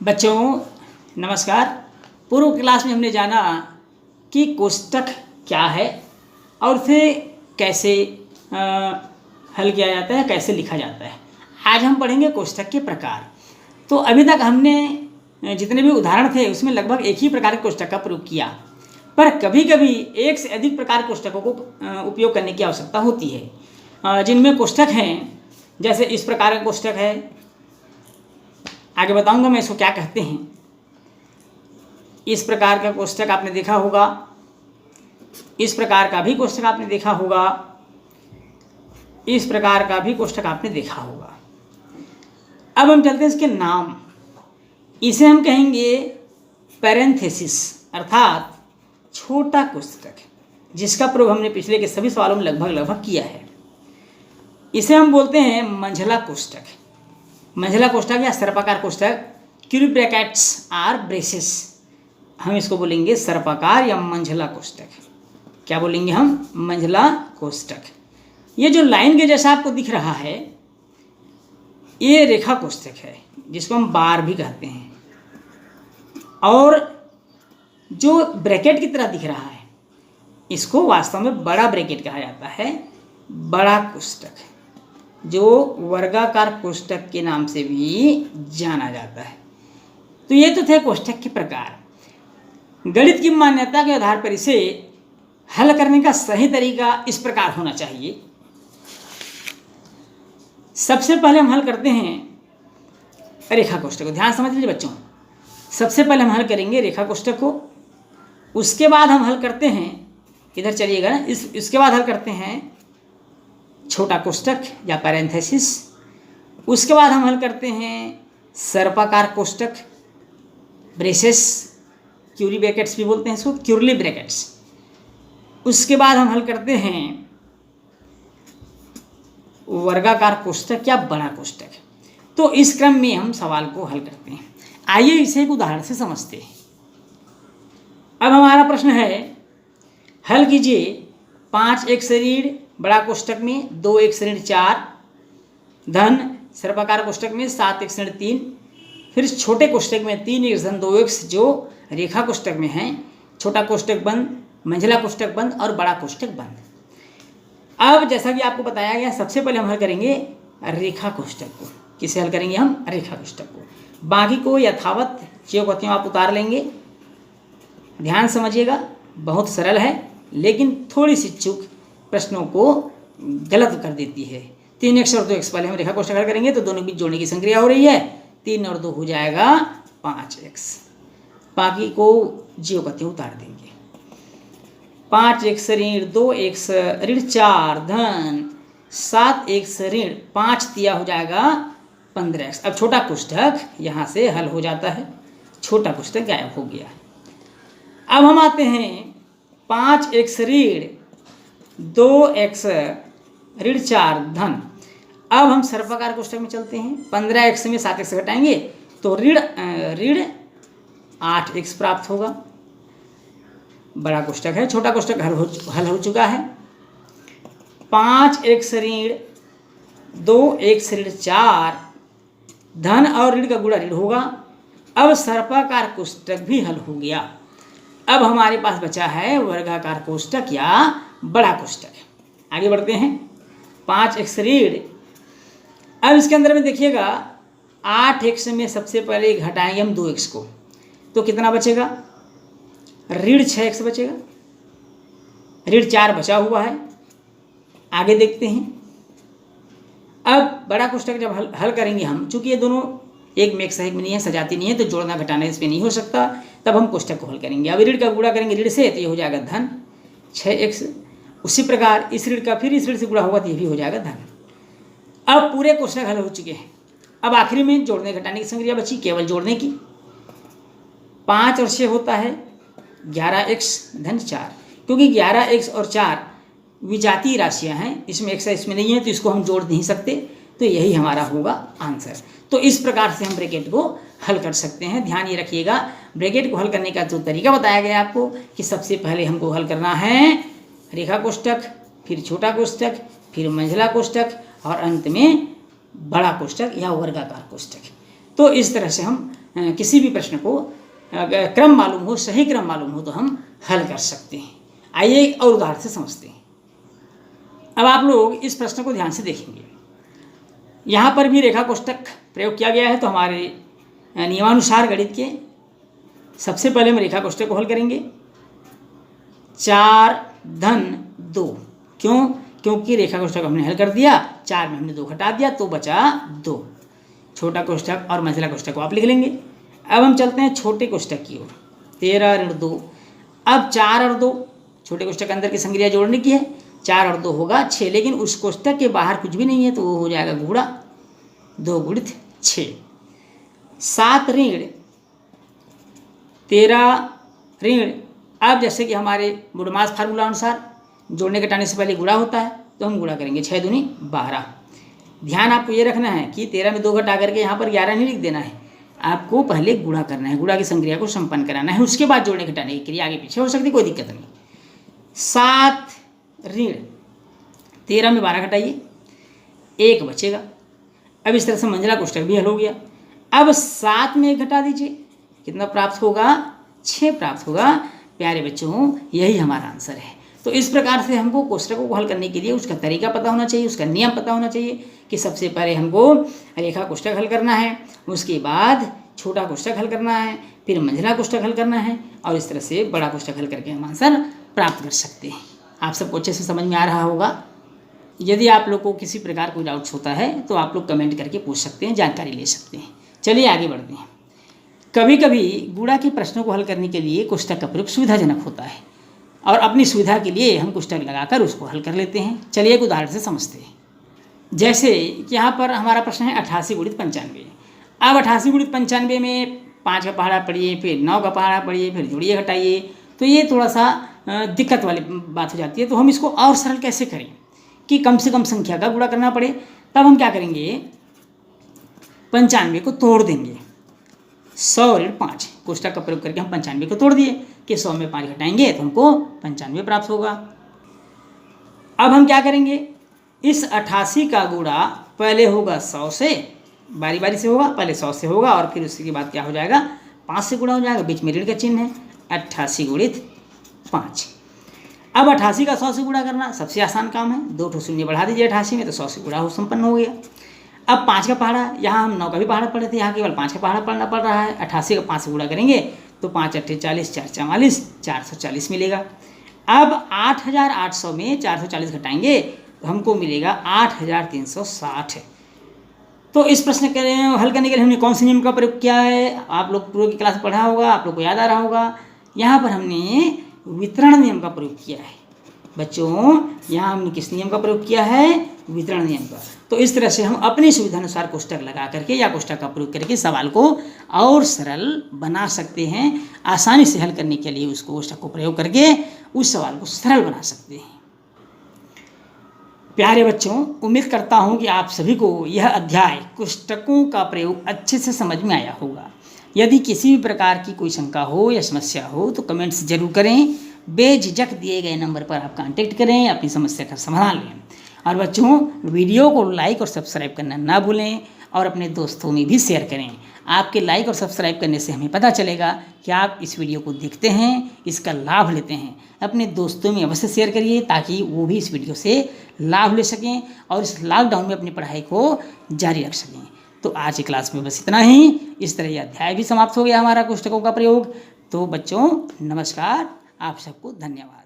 बच्चों नमस्कार। पूर्व क्लास में हमने जाना कि कोष्ठक क्या है और उसे कैसे हल किया जाता है, कैसे लिखा जाता है। आज हम पढ़ेंगे कोष्ठक के प्रकार। तो अभी तक हमने जितने भी उदाहरण थे उसमें लगभग एक ही प्रकार के कोष्ठक का प्रयोग किया, पर कभी कभी एक से अधिक प्रकार के कोष्ठकों को उपयोग करने की आवश्यकता होती है, जिनमें कोष्ठक हैं जैसे इस प्रकार का कोष्ठक है। आगे बताऊंगा मैं इसको क्या कहते हैं। इस प्रकार का कोष्ठक आपने देखा होगा, इस प्रकार का भी कोष्ठक आपने देखा होगा, इस प्रकार का भी कोष्ठक आपने देखा होगा। अब हम चलते हैं इसके नाम। इसे हम कहेंगे पैरेंथेसिस अर्थात छोटा कोष्ठक, जिसका प्रयोग हमने पिछले के सभी सवालों में लगभग किया है। इसे हम बोलते हैं मंझला कोष्ठक। मंझला कोष्ठक या सर्पाकार कोष्ठक, क्यूरी ब्रैकेट्स आर ब्रेसेस, हम इसको बोलेंगे सर्पाकार या मंझला कोष्ठक। क्या बोलेंगे हम? मंझला कोष्ठक। ये जो लाइन के जैसा आपको दिख रहा है ये रेखा कोष्ठक है, जिसको हम बार भी कहते हैं। और जो ब्रैकेट की तरह दिख रहा है इसको वास्तव में बड़ा ब्रैकेट कहा जाता है, बड़ा कोष्ठक, जो वर्गाकार कोष्ठक के नाम से भी जाना जाता है। तो ये तो थे कोष्ठक के प्रकार। गणित की मान्यता के आधार पर इसे हल करने का सही तरीका इस प्रकार होना चाहिए। सबसे पहले हम हल करते हैं रेखा कोष्ठक को। ध्यान समझ लीजिए बच्चों, सबसे पहले हम हल करेंगे रेखा कोष्ठक को, उसके बाद हम हल करते हैं, इधर चलिएगा ना, इसके बाद हल करते हैं छोटा कोष्ठक या पैरेंथेसिस। उसके बाद हम हल करते हैं सर्पाकार कोष्ठक, ब्रेसेस, क्यूरी ब्रैकेट्स भी बोलते हैं इसको, क्यूरली ब्रैकेट्स। उसके बाद हम हल करते हैं वर्गाकार कोष्ठक या बड़ा कोष्ठक। तो इस क्रम में हम सवाल को हल करते हैं। आइए इसे एक उदाहरण से समझते हैं। अब हमारा प्रश्न है, हल कीजिए 5 एक ऋण बड़ा कोष्ठक में, 2 एक ऋण 4 धन सर्पाकार कोष्ठक में 7 एक ऋण 3, फिर छोटे कोष्ठक में 3 एक धन 2 एक्स जो रेखा कोष्ठक में है, छोटा कोष्ठक बंद, मंझला कोष्ठक बंद और बड़ा कोष्ठक बंद। अब जैसा कि आपको बताया गया, सबसे पहले हम हल करेंगे रेखा कोष्ठक को। किसे हल करेंगे हम? रेखा कोष्ठक को। बाकी को यथावत ज्यों को त्यों आप उतार लेंगे। ध्यान समझिएगा, बहुत सरल है, लेकिन थोड़ी सी चूक प्रश्नों को गलत कर देती है। 3 एक्स और 2 एक्स पहले हम रेखा कोष्ठक हल करेंगे तो दोनों के बीच जोड़ने की संक्रिया हो रही है। 3 और 2 हो जाएगा 5 एक्स। बाकी को ज्यों का त्यों उतार देंगे। 5 एक्स ऋण 2 एक्स ऋण 4 धन 7 एक्स ऋण 5 तिया हो जाएगा 15 एक्स। अब छोटा कोष्ठक यहाँ से हल हो जाता है, छोटा कोष्ठक गायब हो गया। अब हम आते हैं 5 एक्स ऋण 2 एक्स ऋण 4 धन। अब हम सर्पाकार कोष्ठक में चलते हैं। 15 एक्स में 7 एक्स घटाएंगे तो ऋण 8 एक्स प्राप्त होगा। बड़ा कोष्ठक है, छोटा कोष्ठक हल हो चुका है। 5 एक्स ऋण 2 एक्स ऋण 4 धन और ऋण का गुणा ऋण होगा। अब सर्पाकार कोष्ठक भी हल हो गया। अब हमारे पास बचा है वर्गाकार कोष्ठक या बड़ा कोष्ठक। आगे बढ़ते हैं। 5 एक्स ऋण, अब इसके अंदर में देखिएगा 8 एक्स में सबसे पहले घटाएंगे हम 2 एक्स को, तो कितना बचेगा? ऋण 6 एक्स बचेगा। ऋण 4 बचा हुआ है। आगे देखते हैं। अब बड़ा कोष्ठक जब हल करेंगे हम, चूंकि ये दोनों एक में एक सही में नहीं है, सजाती नहीं है, तो जोड़ना घटाना इस पर नहीं हो सकता, तब हम कोष्ठक को हल करेंगे। अब ऋण का गुणा करेंगे ऋण से तो ये हो जाएगा धन 6 एक्स। उसी प्रकार इस ऋण का फिर इस ऋण से गुणा होगा तो ये भी हो जाएगा धन। अब पूरे कोष्ठक हल हो चुके हैं। अब आखिरी में जोड़ने घटाने की संक्रिया बची, केवल जोड़ने की। 5 और 6 होता है 11 एक्स धन 4, क्योंकि 11 एक्स और 4 विजातीय राशियां हैं, इसमें एक्स है इसमें नहीं है, तो इसको हम जोड़ नहीं सकते, तो यही हमारा होगा आंसर। तो इस प्रकार से हम ब्रैकेट को हल कर सकते हैं। ध्यान ये रखिएगा, ब्रैकेट को हल करने का जो तरीका बताया गया आपको कि सबसे पहले हमको हल करना है रेखा कोष्ठक, फिर छोटा कोष्ठक, फिर मंझला कोष्ठक और अंत में बड़ा कोष्ठक या वर्गाकार कोष्ठक। तो इस तरह से हम किसी भी प्रश्न को अगर क्रम मालूम हो, सही क्रम मालूम हो तो हम हल कर सकते हैं। आइए एक और उदाहरण से समझते हैं। अब आप लोग इस प्रश्न को ध्यान से देखेंगे। यहाँ पर भी रेखा कोष्ठक प्रयोग किया गया है, तो हमारे नियमानुसार गणित के सबसे पहले हम रेखा कोष्ठक को हल करेंगे। 4 धन 2, क्यों? क्योंकि रेखा कोष्ठक हमने हल कर दिया, 4 में हमने 2 घटा दिया तो बचा 2। छोटा कोष्ठक और मंझला कोष्ठक को आप लिख लेंगे। अब हम चलते हैं छोटे कोष्ठक की ओर। 13 ऋण 2। अब 4 और 2 छोटे कोष्ठक के अंदर की संक्रिया जोड़ने की है। 4 और 2 होगा 6, लेकिन उस कोष्ठक के बाहर कुछ भी नहीं है तो वो हो जाएगा गुणा 2 गुणित 6। 7 ऋण 13 ऋण। अब जैसे कि हमारे बुडमास फार्मूला अनुसार जोड़ने घटाने से पहले गुणा होता है, तो हम गुणा करेंगे 6 दूनी 12। ध्यान आपको ये रखना है कि 13 में 2 घटा करके यहाँ पर 11 नहीं लिख देना है, आपको पहले गुणा करना है, गुणा की संक्रिया को संपन्न कराना है, उसके बाद जोड़ने घटाने की क्रिया आगे पीछे हो सकती, कोई दिक्कत नहीं। 7 ऋण 13 में 12 घटाइए, 1 बचेगा। अब इस तरह से मंझला कोष्ठक भी हल हो गया। अब 7 में 1 घटा दीजिए, कितना प्राप्त होगा? 6 प्राप्त होगा। प्यारे बच्चों, यही हमारा आंसर है। तो इस प्रकार से हमको कोष्ठकों को हल करने के लिए उसका तरीका पता होना चाहिए, उसका नियम पता होना चाहिए कि सबसे पहले हमको रेखा कोष्ठक हल करना है, उसके बाद छोटा कोष्ठक हल करना है, फिर मंझला कोष्ठक हल करना है, और इस तरह से बड़ा कोष्ठक हल करके हम आंसर प्राप्त कर सकते हैं। आप सबको अच्छे से समझ में आ रहा होगा। यदि आप लोग को किसी प्रकार कोई डाउट्स होता है तो आप लोग कमेंट करके पूछ सकते हैं, जानकारी ले सकते हैं। चलिए आगे बढ़ते हैं। कभी कभी गुणा के प्रश्नों को हल करने के लिए कोष्ठक का प्रयोग सुविधाजनक होता है, और अपनी सुविधा के लिए हम कोष्ठक लगाकर उसको हल कर लेते हैं। चलिए एक उदाहरण से समझते हैं। जैसे यहाँ पर हमारा प्रश्न है 88 गुणित 95। अब 88 गुणित 95 में 5 का पहाड़ा पढ़िए, फिर 9 का पहाड़ा पढ़िए, फिर जोड़िए घटाइए, तो ये थोड़ा सा दिक्कत वाली बात हो जाती है। तो हम इसको और सरल कैसे करें कि कम से कम संख्या का गुणा करना पड़े? तब हम क्या करेंगे, 95 को तोड़ देंगे। 100 ऋण 5 कोष्ठक का प्रयोग करके हम 95 को तोड़ दिए कि 100 में 5 घटाएंगे तो हमको 95 प्राप्त होगा। अब हम क्या करेंगे, इस 88 का गुणा पहले होगा 100 से, बारी बारी से होगा, पहले 100 से होगा और फिर उसके बाद क्या हो जाएगा, 5 से गुणा हो जाएगा, बीच में ऋण का चिन्ह है, 88 गुणित 5। अब 88 का 100 से गुणा करना सबसे आसान काम है, 2 ठो शून्य बढ़ा दीजिए 88 में तो 100 से गुणा हो संपन्न हो गया। अब 5 का पहाड़ा, यहाँ हम 9 का भी पहाड़ा पढ़े थे, यहाँ केवल 5 का पहाड़ा पढ़ना पड़ रहा है। 88 का 5 से गुणा करेंगे तो 5 अट्ठे 40, 4 44, 440 मिलेगा। अब 8800 में 440 घटाएंगे तो हमको मिलेगा 8360। तो इस प्रश्न के हल करने के लिए हमने कौन से नियम का प्रयोग किया है? आप लोग पूर्व की क्लास पढ़ा होगा, आप लोग को याद आ रहा होगा। यहाँ पर हमने वितरण नियम का प्रयोग किया है। बच्चों, यहाँ हमने किस नियम का प्रयोग किया है? वितरण नियम का। तो इस तरह से हम अपनी सुविधा अनुसार कोष्ठक लगा करके या कोष्ठक का प्रयोग करके सवाल को और सरल बना सकते हैं। आसानी से हल करने के लिए उस कोष्ठक को प्रयोग करके उस सवाल को सरल बना सकते हैं। प्यारे बच्चों, उम्मीद करता हूँ कि आप सभी को यह अध्याय कोष्ठकों का प्रयोग अच्छे से समझ में आया होगा। यदि किसी भी प्रकार की कोई शंका हो या समस्या हो तो कमेंट्स जरूर करें। बेझिझक दिए गए नंबर पर आप कांटेक्ट करें, अपनी समस्या का समाधान लें। और बच्चों, वीडियो को लाइक और सब्सक्राइब करना ना भूलें और अपने दोस्तों में भी शेयर करें। आपके लाइक और सब्सक्राइब करने से हमें पता चलेगा कि आप इस वीडियो को देखते हैं, इसका लाभ लेते हैं। अपने दोस्तों में अवश्य शेयर करिए ताकि वो भी इस वीडियो से लाभ ले सकें और इस लॉकडाउन में अपनी पढ़ाई को जारी रख सकें। तो आज की क्लास में बस इतना ही। इस तरह यह अध्याय भी समाप्त हो गया हमारा कोष्ठकों का प्रयोग। तो बच्चों, नमस्कार, आप सबको धन्यवाद।